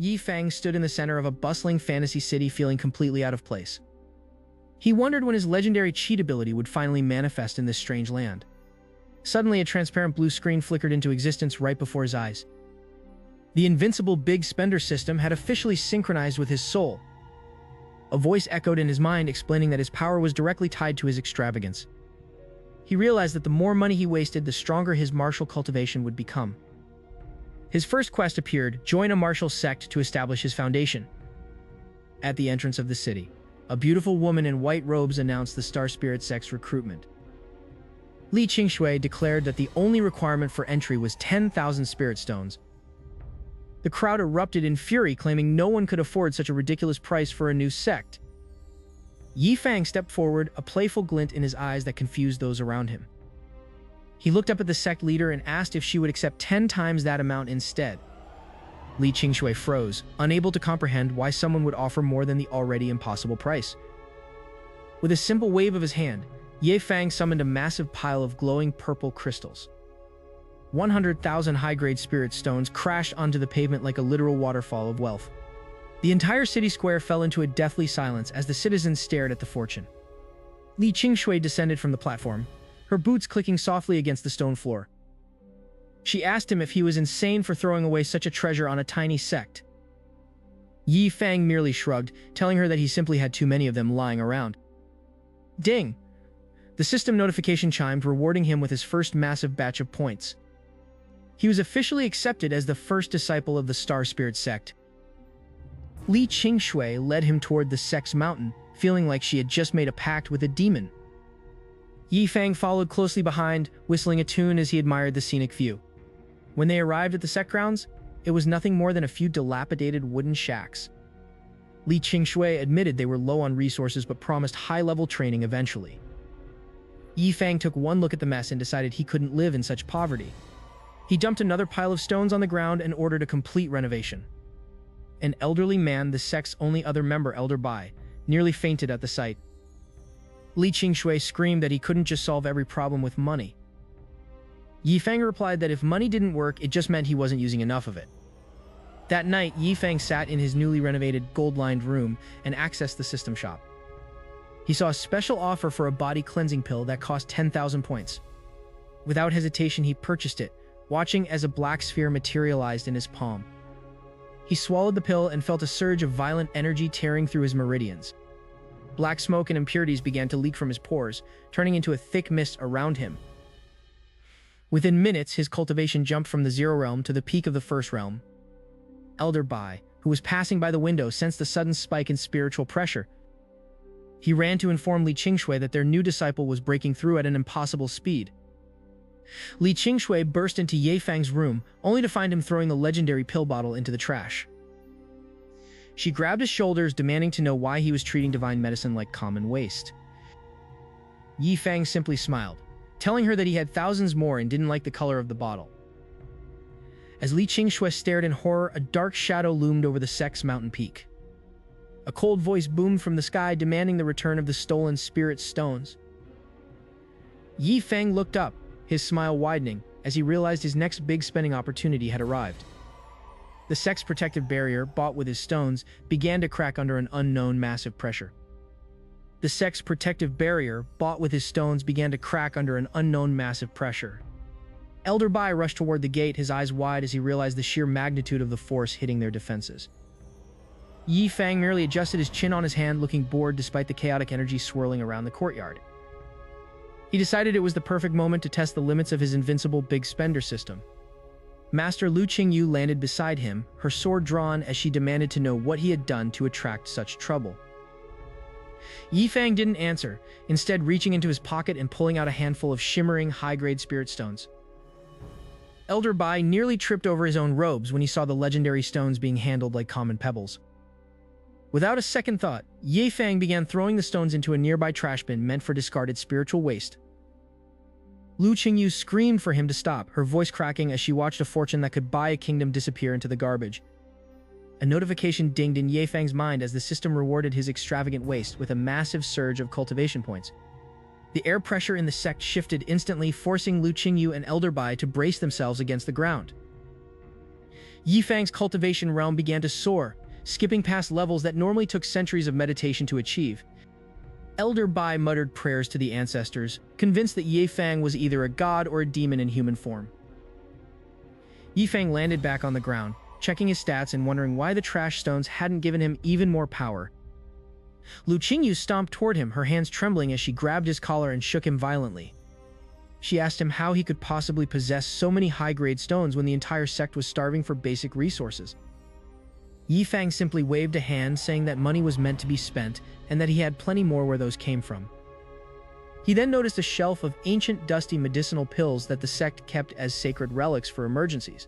Yi Fang stood in the center of a bustling fantasy city feeling completely out of place. He wondered when his legendary cheat ability would finally manifest in this strange land. Suddenly, a transparent blue screen flickered into existence right before his eyes. The Invincible Big Spender system had officially synchronized with his soul. A voice echoed in his mind explaining that his power was directly tied to his extravagance. He realized that the more money he wasted, the stronger his martial cultivation would become. His first quest appeared: join a martial sect to establish his foundation. At the entrance of the city, a beautiful woman in white robes announced the Star Spirit Sect's recruitment. Li Qingshui declared that the only requirement for entry was 10,000 spirit stones. The crowd erupted in fury, claiming no one could afford such a ridiculous price for a new sect. Yi Fang stepped forward, a playful glint in his eyes that confused those around him. He looked up at the sect leader and asked if she would accept 10 times that amount instead. Li Qingshui froze, unable to comprehend why someone would offer more than the already impossible price. With a simple wave of his hand, Yi Fang summoned a massive pile of glowing purple crystals. 100,000 high-grade spirit stones crashed onto the pavement like a literal waterfall of wealth. The entire city square fell into a deathly silence as the citizens stared at the fortune. Li Qingshui descended from the platform, her boots clicking softly against the stone floor. She asked him if he was insane for throwing away such a treasure on a tiny sect. Yi Fang merely shrugged, telling her that he simply had too many of them lying around. Ding! The system notification chimed, rewarding him with his first massive batch of points. He was officially accepted as the first disciple of the Star Spirit Sect. Li Qingshui led him toward the sect's mountain, feeling like she had just made a pact with a demon. Yi Fang followed closely behind, whistling a tune as he admired the scenic view. When they arrived at the sect grounds, it was nothing more than a few dilapidated wooden shacks. Li Qingshui admitted they were low on resources but promised high-level training eventually. Yi Fang took one look at the mess and decided he couldn't live in such poverty. He dumped another pile of stones on the ground and ordered a complete renovation. An elderly man, the sect's only other member, Elder Bai, nearly fainted at the sight. Li Qingshui screamed that he couldn't just solve every problem with money. Yi Fang replied that if money didn't work, it just meant he wasn't using enough of it. That night, Yi Fang sat in his newly renovated, gold-lined room and accessed the system shop. He saw a special offer for a body cleansing pill that cost 10,000 points. Without hesitation, he purchased it, watching as a black sphere materialized in his palm. He swallowed the pill and felt a surge of violent energy tearing through his meridians. Black smoke and impurities began to leak from his pores, turning into a thick mist around him. Within minutes, his cultivation jumped from the 0 realm to the peak of the 1st realm. Elder Bai, who was passing by the window, sensed a sudden spike in spiritual pressure. He ran to inform Li Qingshui that their new disciple was breaking through at an impossible speed. Li Qingshui burst into Yi Fang's room, only to find him throwing the legendary pill bottle into the trash. She grabbed his shoulders, demanding to know why he was treating divine medicine like common waste. Yi Fang simply smiled, telling her that he had thousands more and didn't like the color of the bottle. As Li Qingshui stared in horror, a dark shadow loomed over the sect's mountain peak. A cold voice boomed from the sky, demanding the return of the stolen spirit stones. Yi Fang looked up, his smile widening, as he realized his next big spending opportunity had arrived. The sect's protective barrier, bought with his stones, began to crack under an unknown massive pressure. The sect's protective barrier, bought with his stones, began to crack under an unknown massive pressure. Elder Bai rushed toward the gate, his eyes wide as he realized the sheer magnitude of the force hitting their defenses. Yi Fang merely adjusted his chin on his hand, looking bored despite the chaotic energy swirling around the courtyard. He decided it was the perfect moment to test the limits of his invincible big spender system. Master Lu Qingyu landed beside him, her sword drawn as she demanded to know what he had done to attract such trouble. Yi Fang didn't answer, instead reaching into his pocket and pulling out a handful of shimmering, high-grade spirit stones. Elder Bai nearly tripped over his own robes when he saw the legendary stones being handled like common pebbles. Without a second thought, Yi Fang began throwing the stones into a nearby trash bin meant for discarded spiritual waste. Lu Qingyu screamed for him to stop, her voice cracking as she watched a fortune that could buy a kingdom disappear into the garbage. A notification dinged in Yi Fang's mind as the system rewarded his extravagant waste with a massive surge of cultivation points. The air pressure in the sect shifted instantly, forcing Lu Qingyu and Elder Bai to brace themselves against the ground. Yi Fang's cultivation realm began to soar, skipping past levels that normally took centuries of meditation to achieve. Elder Bai muttered prayers to the ancestors, convinced that Yi Fang was either a god or a demon in human form. Yi Fang landed back on the ground, checking his stats and wondering why the trash stones hadn't given him even more power. Lu Qingyu stomped toward him, her hands trembling as she grabbed his collar and shook him violently. She asked him how he could possibly possess so many high-grade stones when the entire sect was starving for basic resources. Yi Fang simply waved a hand, saying that money was meant to be spent and that he had plenty more where those came from. He then noticed a shelf of ancient, dusty medicinal pills that the sect kept as sacred relics for emergencies.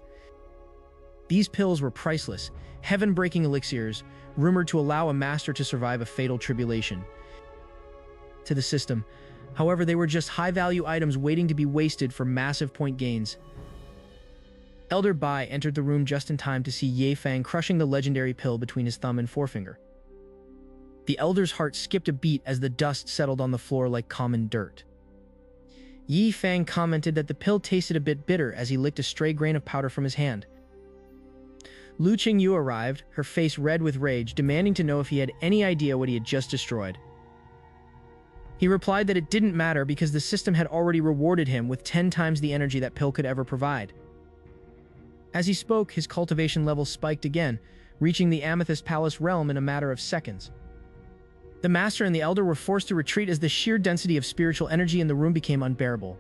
These pills were priceless, heaven-breaking elixirs, rumored to allow a master to survive a fatal tribulation. To the system, however, they were just high-value items waiting to be wasted for massive point gains. Elder Bai entered the room just in time to see Yi Fang crushing the legendary pill between his thumb and forefinger. The elder's heart skipped a beat as the dust settled on the floor like common dirt. Yi Fang commented that the pill tasted a bit bitter as he licked a stray grain of powder from his hand. Lu Qingyu arrived, her face red with rage, demanding to know if he had any idea what he had just destroyed. He replied that it didn't matter because the system had already rewarded him with 10 times the energy that pill could ever provide. As he spoke, his cultivation level spiked again, reaching the Amethyst Palace realm in a matter of seconds. The Master and the Elder were forced to retreat as the sheer density of spiritual energy in the room became unbearable.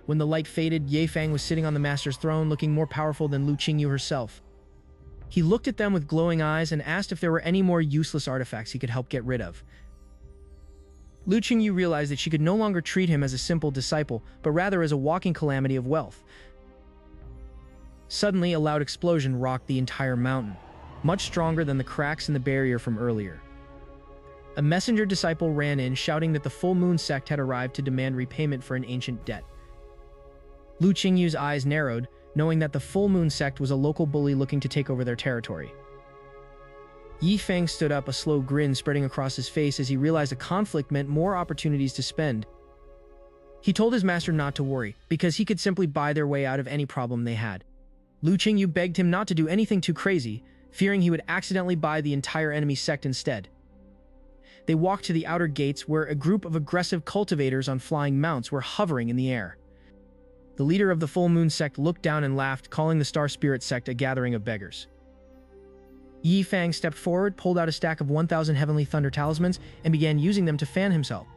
When the light faded, Yi Fang was sitting on the Master's throne, looking more powerful than Lu Qingyu herself. He looked at them with glowing eyes and asked if there were any more useless artifacts he could help get rid of. Lu Qingyu realized that she could no longer treat him as a simple disciple, but rather as a walking calamity of wealth. Suddenly, a loud explosion rocked the entire mountain, much stronger than the cracks in the barrier from earlier. A messenger disciple ran in, shouting that the Full Moon Sect had arrived to demand repayment for an ancient debt. Lu Qingyu's eyes narrowed, knowing that the Full Moon Sect was a local bully looking to take over their territory. Yi Fang stood up, a slow grin spreading across his face as he realized a conflict meant more opportunities to spend. He told his master not to worry, because he could simply buy their way out of any problem they had. Lu Qingyu begged him not to do anything too crazy, fearing he would accidentally buy the entire enemy sect instead. They walked to the outer gates where a group of aggressive cultivators on flying mounts were hovering in the air. The leader of the Full Moon Sect looked down and laughed, calling the Star Spirit Sect a gathering of beggars. Yi Fang stepped forward, pulled out a stack of 1,000 Heavenly Thunder Talismans, and began using them to fan himself.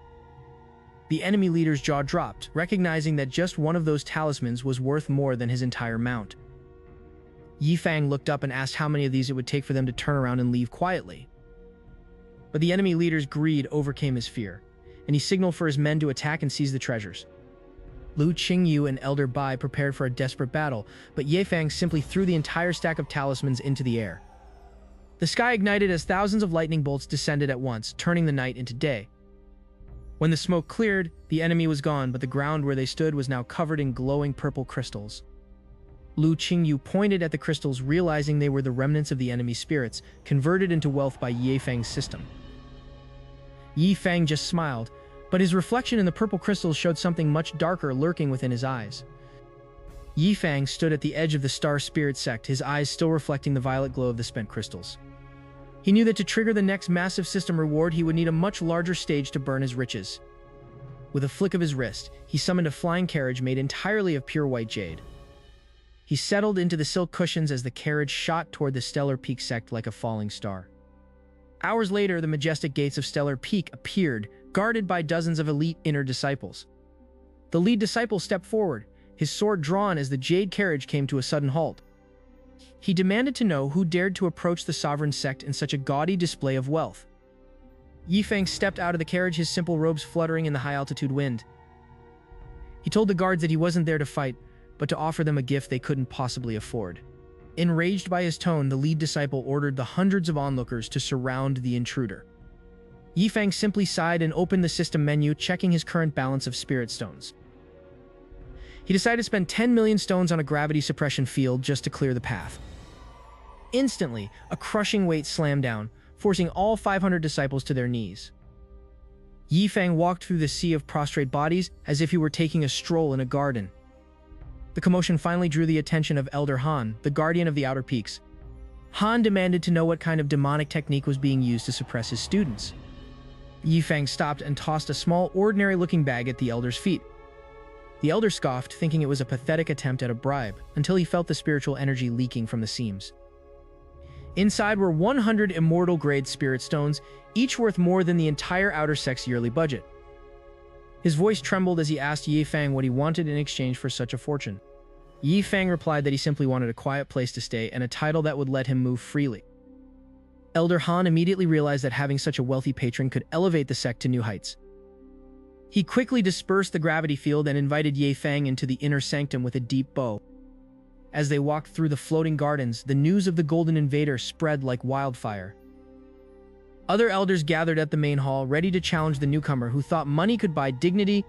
The enemy leader's jaw dropped, recognizing that just one of those talismans was worth more than his entire mount. Yi Fang looked up and asked how many of these it would take for them to turn around and leave quietly. But the enemy leader's greed overcame his fear, and he signaled for his men to attack and seize the treasures. Lu Qingyu and Elder Bai prepared for a desperate battle, but Yi Fang simply threw the entire stack of talismans into the air. The sky ignited as thousands of lightning bolts descended at once, turning the night into day. When the smoke cleared, the enemy was gone, but the ground where they stood was now covered in glowing purple crystals. Lu Qingyu pointed at the crystals, realizing they were the remnants of the enemy's spirits, converted into wealth by Yi Fang's system. Yi Fang just smiled, but his reflection in the purple crystals showed something much darker lurking within his eyes. Yi Fang stood at the edge of the Star Spirit Sect, his eyes still reflecting the violet glow of the spent crystals. He knew that to trigger the next massive system reward, he would need a much larger stage to burn his riches. With a flick of his wrist, he summoned a flying carriage made entirely of pure white jade. He settled into the silk cushions as the carriage shot toward the Stellar Peak Sect like a falling star. Hours later, the majestic gates of Stellar Peak appeared, guarded by dozens of elite inner disciples. The lead disciple stepped forward, his sword drawn as the jade carriage came to a sudden halt. He demanded to know who dared to approach the sovereign sect in such a gaudy display of wealth. Yi Fang stepped out of the carriage, his simple robes fluttering in the high-altitude wind. He told the guards that he wasn't there to fight, but to offer them a gift they couldn't possibly afford. Enraged by his tone, the lead disciple ordered the hundreds of onlookers to surround the intruder. Yi Fang simply sighed and opened the system menu, checking his current balance of spirit stones. He decided to spend 10 million stones on a gravity suppression field just to clear the path. Instantly, a crushing weight slammed down, forcing all 500 disciples to their knees. Yi Fang walked through the sea of prostrate bodies as if he were taking a stroll in a garden. The commotion finally drew the attention of Elder Han, the guardian of the Outer Peaks. Han demanded to know what kind of demonic technique was being used to suppress his students. Yi Fang stopped and tossed a small, ordinary-looking bag at the elder's feet. The elder scoffed, thinking it was a pathetic attempt at a bribe, until he felt the spiritual energy leaking from the seams. Inside were 100 immortal-grade spirit stones, each worth more than the entire Outer Sect's yearly budget. His voice trembled as he asked Yi Fang what he wanted in exchange for such a fortune. Yi Fang replied that he simply wanted a quiet place to stay and a title that would let him move freely. Elder Han immediately realized that having such a wealthy patron could elevate the sect to new heights. He quickly dispersed the gravity field and invited Yi Fang into the inner sanctum with a deep bow. As they walked through the floating gardens, the news of the Golden Invader spread like wildfire. Other elders gathered at the main hall, ready to challenge the newcomer who thought money could buy dignity.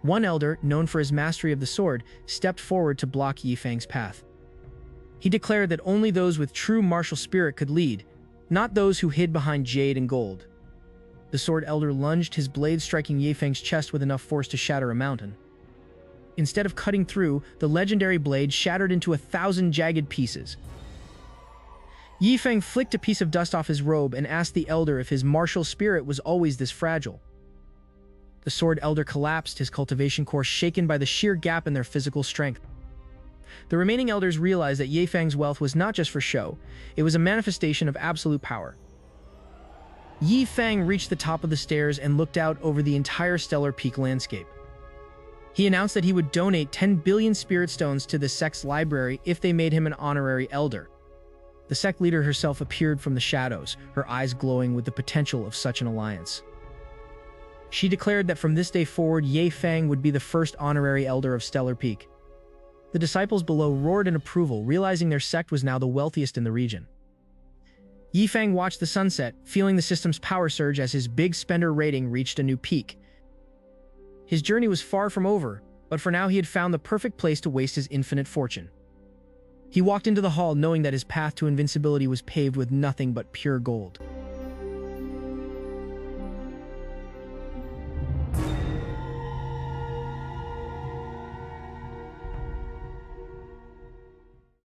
One elder, known for his mastery of the sword, stepped forward to block Yi Fang's path. He declared that only those with true martial spirit could lead, not those who hid behind jade and gold. The sword elder lunged, his blade striking Yi Fang's chest with enough force to shatter a mountain. Instead of cutting through, the legendary blade shattered into 1,000 jagged pieces. Yi Fang flicked a piece of dust off his robe and asked the elder if his martial spirit was always this fragile. The sword elder collapsed, his cultivation core shaken by the sheer gap in their physical strength. The remaining elders realized that Yi Fang's wealth was not just for show, it was a manifestation of absolute power. Yi Fang reached the top of the stairs and looked out over the entire stellar peak landscape. He announced that he would donate 10 billion spirit stones to the sect's library if they made him an honorary elder. The sect leader herself appeared from the shadows, her eyes glowing with the potential of such an alliance. She declared that from this day forward, Yi Fang would be the first honorary elder of Stellar Peak. The disciples below roared in approval, realizing their sect was now the wealthiest in the region. Yi Fang watched the sunset, feeling the system's power surge as his big spender rating reached a new peak. His journey was far from over, but for now he had found the perfect place to waste his infinite fortune. He walked into the hall knowing that his path to invincibility was paved with nothing but pure gold.